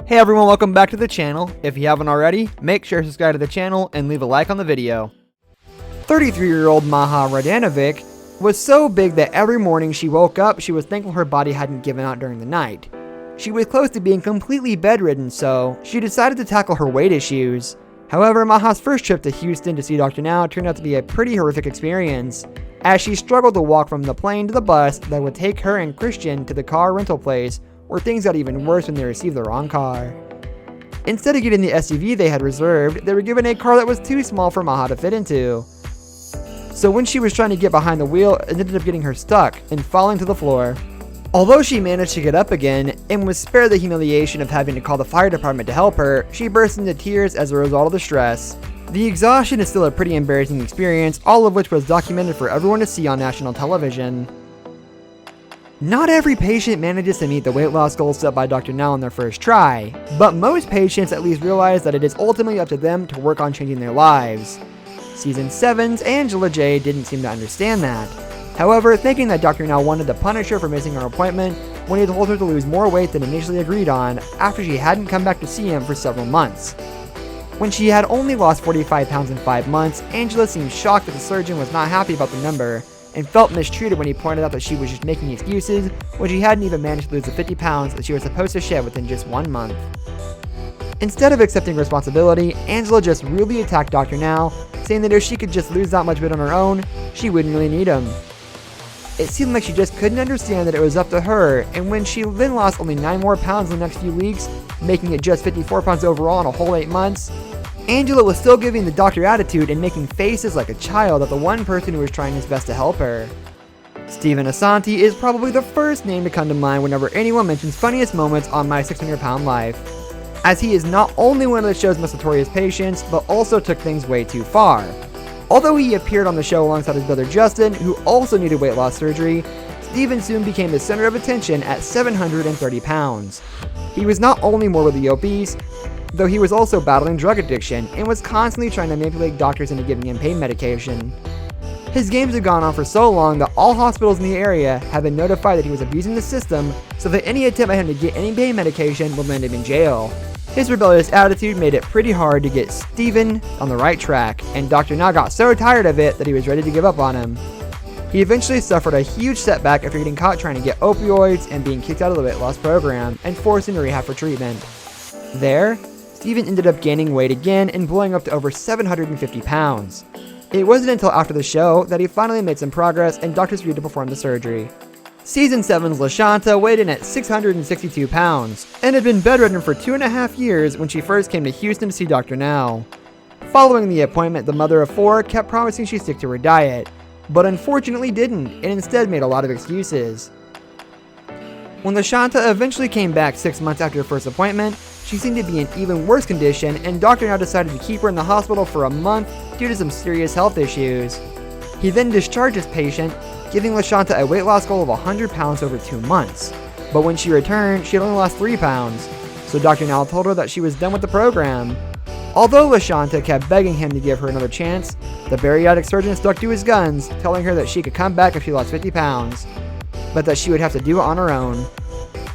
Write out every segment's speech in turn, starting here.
Hey everyone, welcome back to the channel. If you haven't already, make sure to subscribe to the channel and leave a like on the video. 33-year-old Maja Radanovic was so big that every morning she woke up, she was thankful her body hadn't given out during the night. She was close to being completely bedridden, so she decided to tackle her weight issues. However, Maja's first trip to Houston to see Dr. Now turned out to be a pretty horrific experience, as she struggled to walk from the plane to the bus that would take her and Christian to the car rental place, where things got even worse when they received the wrong car. Instead of getting the SUV they had reserved, they were given a car that was too small for Maja to fit into. So when she was trying to get behind the wheel, it ended up getting her stuck and falling to the floor. Although she managed to get up again and was spared the humiliation of having to call the fire department to help her, she burst into tears as a result of the stress. The exhaustion is still a pretty embarrassing experience, all of which was documented for everyone to see on national television. Not every patient manages to meet the weight loss goals set by Dr. Now on their first try, but most patients at least realize that it is ultimately up to them to work on changing their lives. Season 7's Angela J didn't seem to understand that. However, thinking that Dr. Now wanted to punish her for missing her appointment when he told her to lose more weight than initially agreed on after she hadn't come back to see him for several months. When she had only lost 45 pounds in 5 months, Angela seemed shocked that the surgeon was not happy about the number, and felt mistreated when he pointed out that she was just making excuses when she hadn't even managed to lose the 50 pounds that she was supposed to shed within just 1 month. Instead of accepting responsibility, Angela just rudely attacked Dr. Now, saying that if she could just lose that much weight on her own, she wouldn't really need him. It seemed like she just couldn't understand that it was up to her, and when she then lost only 9 more pounds in the next few weeks, making it just 54 pounds overall in a whole 8 months, Angela was still giving the doctor attitude and making faces like a child at the one person who was trying his best to help her. Steven Assanti is probably the first name to come to mind whenever anyone mentions funniest moments on My 600 Pound Life, as he is not only one of the show's most notorious patients, but also took things way too far. Although he appeared on the show alongside his brother Justin, who also needed weight loss surgery, Steven soon became the center of attention at 730 pounds. He was not only morbidly obese, though he was also battling drug addiction and was constantly trying to manipulate doctors into giving him pain medication. His games had gone on for so long that all hospitals in the area have been notified that he was abusing the system, so that any attempt by him to get any pain medication would land him in jail. His rebellious attitude made it pretty hard to get Steven on the right track, and Dr. Now got so tired of it that he was ready to give up on him. He eventually suffered a huge setback after getting caught trying to get opioids and being kicked out of the weight loss program and forced into rehab for treatment. There, Steven ended up gaining weight again and blowing up to over 750 pounds. It wasn't until after the show that he finally made some progress and doctors agreed to perform the surgery. Season 7's LaShanta weighed in at 662 pounds and had been bedridden for 2.5 years when she first came to Houston to see Dr. Now. Following the appointment, the mother of 4 kept promising she'd stick to her diet, but unfortunately didn't and instead made a lot of excuses. When LaShanta eventually came back 6 months after her first appointment, she seemed to be in even worse condition, and Dr. Now decided to keep her in the hospital for a month due to some serious health issues. He then discharged his patient, giving LaShanta a weight loss goal of 100 pounds over 2 months. But when she returned, she had only lost 3 pounds, so Dr. Now told her that she was done with the program. Although LaShanta kept begging him to give her another chance, the bariatric surgeon stuck to his guns, telling her that she could come back if she lost 50 pounds, but that she would have to do it on her own.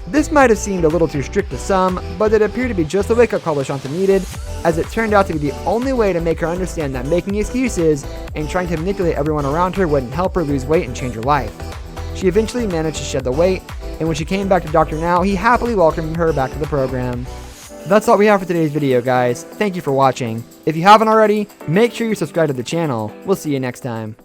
This might have seemed a little too strict to some, but it appeared to be just the wake-up call LaShanta needed, as it turned out to be the only way to make her understand that making excuses and trying to manipulate everyone around her wouldn't help her lose weight and change her life. She eventually managed to shed the weight, and when she came back to Dr. Now, he happily welcomed her back to the program. That's all we have for today's video, guys. Thank you for watching. If you haven't already, make sure you subscribe to the channel. We'll see you next time.